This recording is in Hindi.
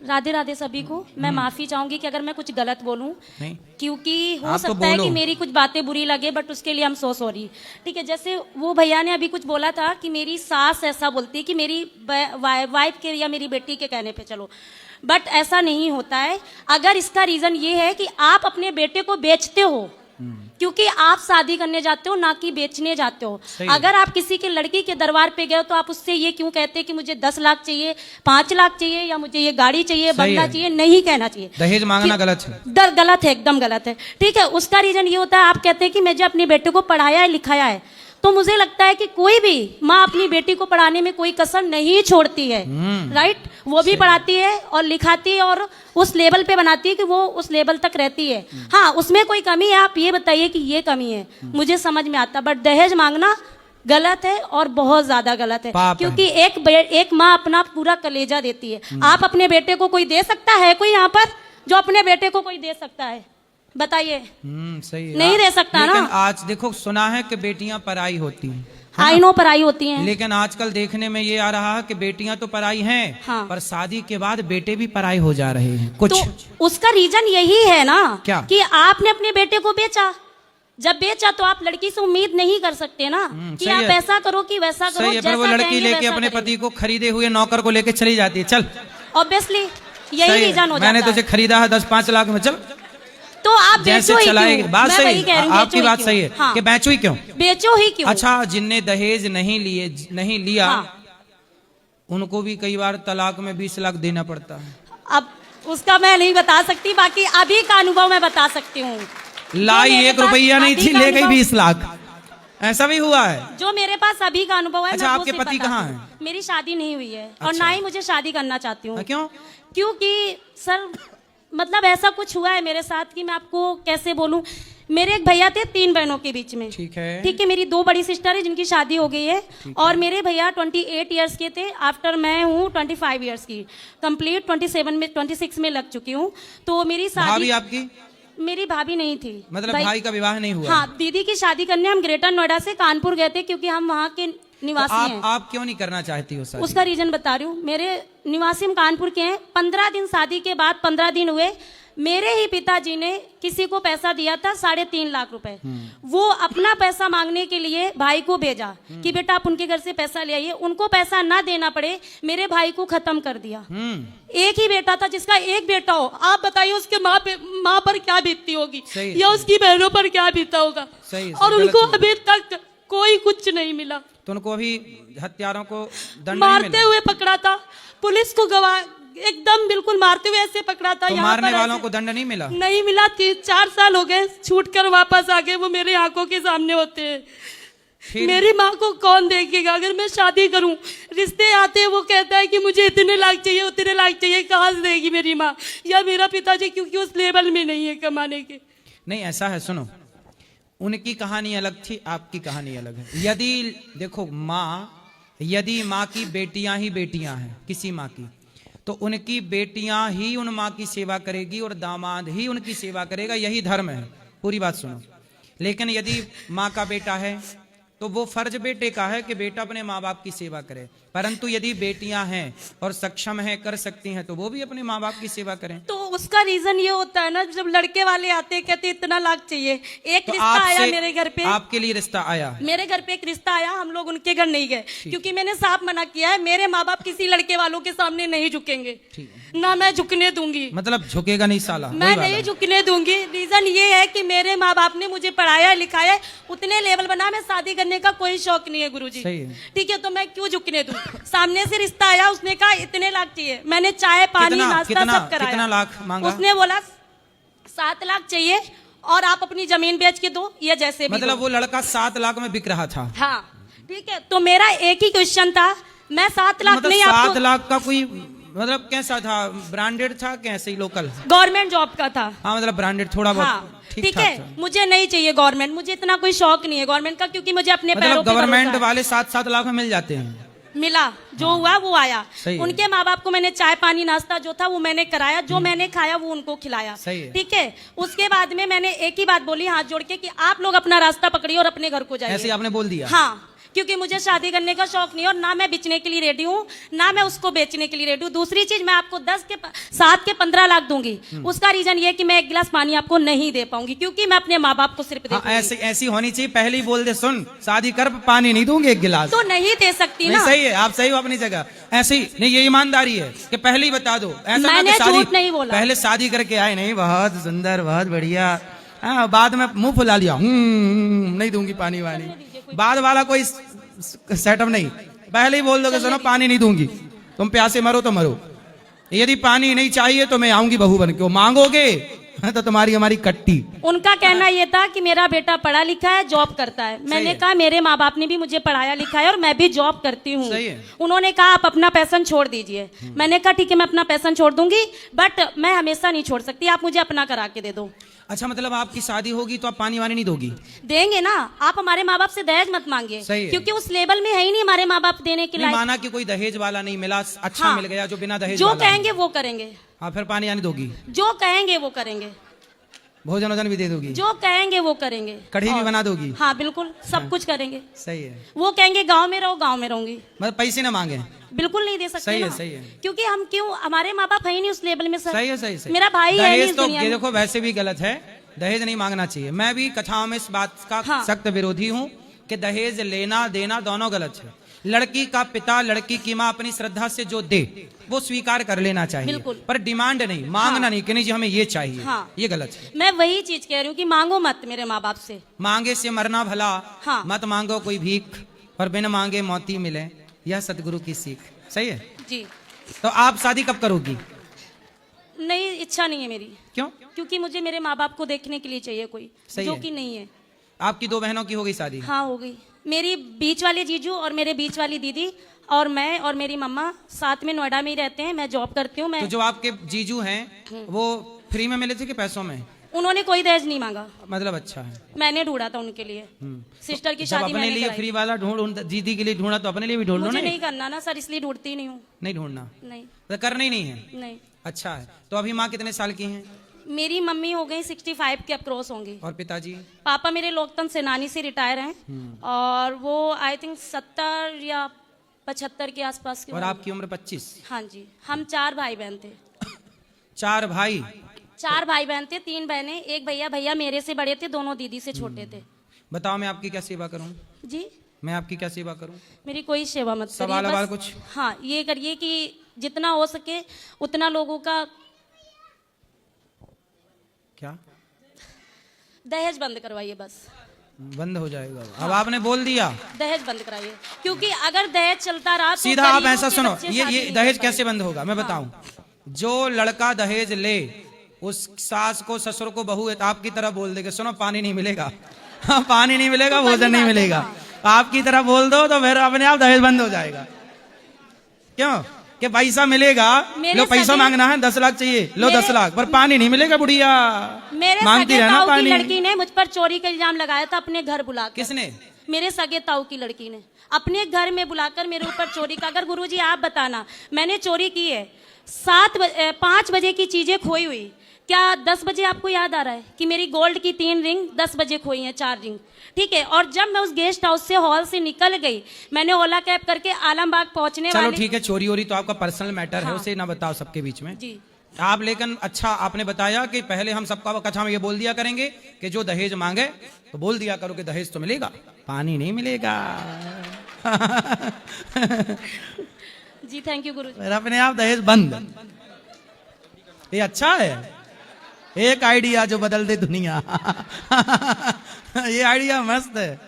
राधे राधे सभी को। मैं माफी चाहूंगी कि अगर मैं कुछ गलत बोलूं, नहीं, क्योंकि हो आप तो सकता है बोलो। कि मेरी कुछ बातें बुरी लगे, बट उसके लिए हम सो सॉरी। ठीक है, जैसे वो भैया ने अभी कुछ बोला था कि मेरी सास ऐसा बोलती है कि मेरी वाइफ के या मेरी बेटी के कहने पे चलो, बट ऐसा नहीं होता है। अगर इसका रीजन ये है कि आप अपने बेटे को बेचते हो, क्योंकि आप शादी करने जाते हो ना कि बेचने जाते हो। अगर आप किसी के लड़की के दरबार पे गए हो तो आप उससे ये क्यों कहते हैं कि मुझे 10 लाख चाहिए, 5 लाख चाहिए, या मुझे ये गाड़ी चाहिए, बंगला चाहिए? नहीं कहना चाहिए। दहेज मांगना गलत है। गलत है, एकदम गलत है। ठीक है, उसका रीजन ये होता है, आप कहते हैं कि मैं जो अपने बेटे को पढ़ाया है लिखाया है, तो मुझे लगता है कि कोई भी माँ अपनी बेटी को पढ़ाने में कोई कसर नहीं छोड़ती है। राइट, वो भी पढ़ाती है और लिखाती है और उस लेवल पे बनाती है कि वो उस लेवल तक रहती है। हाँ, उसमें कोई कमी है, आप ये बताइए कि ये कमी है, मुझे समझ में आता। बट दहेज मांगना गलत है और बहुत ज्यादा गलत है, क्योंकि एक माँ अपना पूरा कलेजा देती है। आप अपने बेटे को कोई दे सकता है? कोई यहाँ पर जो अपने बेटे को कोई दे सकता है? बताइए। सही है। नहीं दे सकता ना। लेकिन आज देखो, सुना है कि बेटियां पराई होती हैं। आई नो, पराई होती हैं। लेकिन आजकल देखने में ये आ रहा है कि बेटियां तो पराई हैं, हाँ। पर शादी के बाद बेटे भी पराई हो जा रहे हैं कुछ। तो उसका रीजन यही है ना, क्या? कि आपने अपने बेटे को बेचा। जब बेचा तो आप लड़की से उम्मीद नहीं कर सकते ना कि सही आप है। ऐसा करो कि वैसा करो। सही है, पर वो जैसा लड़की कहेंगे लेके वैसा अपने करेंगे। पति को खरीदे हुए नौकर को लेके चली जाती है। चल, ऑब्वियसली यही सही है। रीजन हो मैंने जाता तुझे है। खरीदा है 10-5 लाख में, चल तो आप जैसे बेचो ही चलाएगी। क्यों? बात मैं सही वही कह रही हूँ, आपकी बेचो ही बात क्यों? सही है हाँ। कि बेचो ही क्यों? बेचो ही क्यों? अच्छा, जिनने दहेज नहीं लिया, हाँ। उनको भी कई बार तलाक में 20 लाख देना पड़ता है। अब उसका मैं नहीं बता सकती, बाकी अभी का अनुभव मैं बता सकती हूँ। लाई जो मेरे 1 रुपया पास नहीं अभी थी, का ले गई अनुभव- 20 लाख। ऐसा भी हुआ है? जो मेरे पास अभी का अनुभव है। अच्छा, मैं वो आपके सिर्फ पति बताती कहाँ हूँ। हैं? मेरी शादी नहीं हुई है और अच्छा। ना ही मुझे शादी करना चाहती हूँ। क्यों? क्योंकि सर, मतलब ऐसा कुछ हुआ है मेरे साथ कि मैं आपको कैसे बोलूं। मेरे एक भैया थे 3 बहनों के बीच में। ठीक है। ठीक है, मेरी 2 बड़ी सिस्टर है जिनकी शादी हो गई है, और मेरे भैया 28 इयर्स के थे। आफ्टर मैं हूँ 25 इयर्स की, कंप्लीट 26 में लग चुकी हूँ। तो मेरी भाभी शादी, आपकी? मेरी भाभी नहीं थी। मतलब भाई का विवाह नहीं हुआ? हाँ, दीदी की शादी करने हम ग्रेटर नोएडा से कानपुर गए थे, क्योंकि हम वहाँ के निवासी हैं। आप क्यों नहीं करना चाहती हो शादी? उसका रीजन बता रही हूँ। मेरे निवासी हम कानपुर के हैं। 15 दिन शादी के बाद 15 दिन हुए, मेरे ही पिताजी ने किसी को पैसा दिया था 3.5 लाख रुपए। वो अपना पैसा मांगने के लिए भाई को भेजा कि बेटा आप उनके घर से पैसा ले आइए। उनको पैसा ना देना पड़े, मेरे भाई को खत्म कर दिया। एक ही बेटा था, जिसका एक बेटा हो, आप बताइए उसके माँ पर क्या बीतती होगी, या उसकी बहनों पर क्या बीता होगा। और उनको अभी तक कोई कुछ नहीं मिला। तो उनको अभी हत्यारों को दंड मारते हुए पकड़ा था, पुलिस को गवाह एकदम बिल्कुल मारते हुए ऐसे पकड़ा था। तो मारने वालों को दंड नहीं मिला? नहीं मिला। 3-4 साल हो गए, छूट कर वापस आ गए। वो मेरे आंखों के सामने होते हैं। मेरी माँ को कौन देखेगा? अगर मैं शादी करूं, रिश्ते आते हैं, वो कहता है कि मुझे इतने लाख चाहिए, उतने लाख चाहिए। कहाँ से देगी मेरी माँ या मेरा पिताजी? क्योंकि उस लेवल में नहीं है कमाने के। नहीं, ऐसा है, सुनो, उनकी कहानी अलग थी, आपकी कहानी अलग है। यदि देखो, यदि माँ की बेटियां ही बेटियां हैं, किसी माँ की, तो उनकी बेटियां ही उन माँ की सेवा करेगी और दामाद ही उनकी सेवा करेगा। यही धर्म है। पूरी बात सुनो। लेकिन यदि माँ का बेटा है तो वो फर्ज बेटे का है कि बेटा अपने माँ बाप की सेवा करे। परंतु यदि बेटियां हैं और सक्षम हैं, कर सकती हैं, तो वो भी अपने माँ बाप की सेवा करें। तो उसका रीजन ये होता है ना, जब लड़के वाले आते हैं कहते इतना लाख चाहिए। एक तो रिश्ता आया मेरे घर पे, आपके लिए रिश्ता आया? मेरे घर पे एक रिश्ता आया, हम लोग उनके घर नहीं गए, क्योंकि मैंने साफ मना किया है, मेरे माँ बाप किसी लड़के वालों के सामने नहीं झुकेंगे, ना मैं झुकने दूंगी। मतलब झुकेगा नहीं साला? मैं नहीं झुकने दूंगी। रीजन ये है कि मेरे माँ बाप ने मुझे पढ़ाया लिखाया, उतने लेवल बना, मैं शादी करने का कोई शौक नहीं है गुरुजी। ठीक है, तो मैं क्यों झुकने दूं? सामने से रिश्ता आया, उसने कहा इतने लाख चाहिए। मैंने चाय पानी नाश्ता सब कराया। कितना लाख मांगा? उसने बोला 7 लाख चाहिए और आप अपनी जमीन बेच के दो, या जैसे भी मतलब दो। वो लड़का 7 लाख में बिक रहा था? हाँ, ठीक है। तो मेरा एक ही क्वेश्चन था, मैं 7 लाख मतलब नहीं 7 आपको। लाख का कोई मतलब कैसा था? ब्रांडेड था कैसे ही लोकल? गवर्नमेंट जॉब का था। हाँ, मतलब ब्रांडेड थोड़ा बहुत। हाँ, ठीक ठीक है। मुझे नहीं चाहिए गवर्नमेंट, मुझे इतना कोई शौक नहीं है गवर्नमेंट का, क्योंकि मुझे अपने पैरों मतलब पे भरोसा गवर्नमेंट है। वाले 7-7 लाख में मिल जाते हैं? मिला, जो हुआ वो आया। सही है। उनके माँ बाप को मैंने चाय पानी नाश्ता जो था वो मैंने कराया, जो मैंने खाया वो उनको खिलाया। सही है। ठीक है। उसके बाद में मैंने एक ही बात बोली हाथ जोड़ के कि आप लोग अपना रास्ता पकड़िए और अपने घर को जाइए। ऐसे आपने बोल दिया? हाँ, क्योंकि मुझे शादी करने का शौक नहीं है और ना मैं बेचने के लिए रेडी हूँ, ना मैं उसको बेचने के लिए रेडी हूँ। दूसरी चीज, मैं आपको 7 के 15 लाख दूंगी, उसका रीजन ये कि मैं 1 गिलास पानी आपको नहीं दे पाऊंगी, क्योंकि मैं अपने माँ बाप को सिर्फ हाँ, ऐसी होनी चाहिए। पहले ही बोल दे, सुन शादी कर, पानी नहीं दूंगी 1 गिलास, तो नहीं दे सकती ना। सही है, आप सही हो अपनी जगह। ऐसे ही नहीं, ये ईमानदारी है कि पहले ही बता दो। ऐसा ना मैंने कि शादी झूठ नहीं बोला। पहले शादी करके आए, नहीं बहुत सुंदर बहुत बढ़िया, हाँ, बाद में मुंह फुला लिया, नहीं दूंगी पानी वानी, बाद वाला कोई सेटअप नहीं। पहले ही बोल दो कि सुनो पानी नहीं दूंगी, तुम प्यासे मरो तो मरो, यदि पानी नहीं चाहिए तो मैं आऊंगी बहू बन के, मांगोगे तो तुम्हारी हमारी कट्टी। उनका कहना यह था कि मेरा बेटा पढ़ा लिखा है, जॉब करता है। मैंने कहा मेरे माँ बाप ने भी मुझे पढ़ाया लिखा है और मैं भी जॉब करती हूँ। उन्होंने कहा आप अपना पैशन छोड़ दीजिए। मैंने कहा ठीक है, मैं अपना पैशन छोड़ दूंगी, बट मैं हमेशा नहीं छोड़ सकती, आप मुझे अपना करा के दे दो। अच्छा, मतलब आपकी शादी होगी तो आप पानी वानी नहीं दोगी? देंगे ना, आप हमारे माँ बाप से दहेज मत मांगिए, क्योंकि उस लेवल में है ही नहीं हमारे माँ बाप देने के लिए। माना कि कोई दहेज वाला नहीं मिला, अच्छा मिल गया जो बिना दहेज जो कहेंगे वो करेंगे। हाँ, फिर पानी वानी दोगी? जो कहेंगे वो करेंगे। भोजन वोजन भी दे दोगी? जो कहेंगे वो करेंगे। कढ़ी भी बना दोगी? हाँ बिल्कुल, सब कुछ करेंगे। सही है। वो कहेंगे गांव में रहो, गांव में रहूंगी। मतलब पैसे ना मांगे? बिल्कुल नहीं दे सकते। सही है, सही है। क्योंकि हम क्यों, हमारे माँ बाप है ही नहीं उस लेवल में सर। सही है, सही है। मेरा भाई है नहीं इस तो दुनिया में। ये देखो वैसे भी गलत है, दहेज नहीं मांगना चाहिए। मैं भी कथाओं में इस बात का सख्त विरोधी हूँ कि दहेज लेना देना दोनों गलत है। लड़की का पिता लड़की की माँ अपनी श्रद्धा से जो दे वो स्वीकार कर लेना चाहिए, पर डिमांड नहीं, मांगना नहीं कि नहीं जी हमें ये चाहिए। ये गलत है। मैं वही चीज कह रही हूँ कि मांगो मत मेरे माँ बाप से। मांगे से मरना भला, मत मांगो कोई भीख, और बिन मांगे मोती मिले, यह सतगुरु की सीख। सही है जी। तो आप शादी कब करोगी? नहीं, इच्छा नहीं है मेरी। क्यों? क्योंकि मुझे मेरे माँ बाप को देखने के लिए चाहिए कोई, जो कि नहीं है। आपकी 2 बहनों की हो गई शादी? हाँ हो गई। मेरी बीच वाले जीजू और मेरे बीच वाली दीदी और मैं और मेरी मम्मा साथ में नोएडा में ही रहते हैं। मैं जॉब करती हूँ। मैं तो जो आपके जीजू हैं वो फ्री में मिले थे कि पैसों में? उन्होंने कोई दहेज नहीं मांगा। मतलब अच्छा है। मैंने ढूंढा था उनके लिए। सिस्टर की शादी अपने लिए फ्री वाला ढूंढ, दीदी के लिए ढूंढा तो अपने लिए भी ढूंढ लो। मुझे नहीं करना ना सर, इसलिए ढूंढती नहीं हूँ। नहीं ढूंढना? नहीं, तो करना ही नहीं है? नहीं। अच्छा है। तो अभी माँ कितने साल की हैं? मेरी मम्मी हो गई 65 के अक्रॉस होंगी। और पिताजी? पापा मेरे लोकतंत्र सेनानी से रिटायर हैं और वो आई थिंक 70 या 75 के आसपास के। और आपकी उम्र 25? हाँ जी। हम 4 भाई बहन थे। 4 भाई? 4 भाई बहन थे, 3 बहनें, एक भैया। भैया मेरे से बड़े थे, दोनों दीदी से छोटे थे। बताओ मैं आपकी क्या सेवा करूं? जी, मैं आपकी क्या सेवा करूं? मेरी कोई सेवा मत करिए। सवाल कुछ? हाँ, ये करिए कि जितना हो सके उतना लोगों का क्या दहेज बंद करवाइए, बस बंद हो जाएगा। अब आपने बोल दिया, दहेज बंद कराइए, क्योंकि अगर दहेज चलता रहा तो सीधा आप ऐसा सुनो, ये दहेज कैसे बंद होगा मैं बताऊं। जो लड़का दहेज ले उस सास को ससुर को बहू आपकी तरह बोल देगा, सुनो पानी नहीं मिलेगा, पानी नहीं मिलेगा, भोजन नहीं मिलेगा, आपकी तरह बोल दो तो फिर अपने आप दहेज बंद हो जाएगा। क्यों? कि पैसा मिलेगा, लो पैसा मांगना है 10 लाख चाहिए, लो 10 लाख, पर पानी नहीं मिलेगा बुढ़िया। मेरे मांगती सगे रहना ताऊ पानी। की लड़की ने मुझ पर चोरी का इल्जाम लगाया था अपने घर बुलाकर। किसने? मेरे सगे ताऊ की लड़की ने अपने घर में बुलाकर मेरे ऊपर चोरी का। अगर गुरुजी आप बताना, मैंने चोरी की है, 5 बजे की चीजें खोई हुई, क्या 10 बजे आपको याद आ रहा है कि मेरी गोल्ड की 3 रिंग 10 बजे खोई हैं, 4 रिंग, ठीक है। और जब मैं उस गेस्ट हाउस से हॉल से निकल गई, मैंने ओला कैब करके आलमबाग पहुंचने चलो वाली। ठीक है, चोरी वोरी तो आपका पर्सनल मैटर है, उसे ना बताओ सबके बीच में जी। आप, लेकिन अच्छा आपने बताया कि पहले हम सबका कथा में ये बोल दिया करेंगे कि जो दहेज मांगे तो बोल दिया करो कि दहेज तो मिलेगा, पानी नहीं मिलेगा। जी थैंक यू गुरु। फिर अपने आप दहेज बंद। ये अच्छा है, एक आइडिया जो बदल दे दुनिया। ये आइडिया मस्त है।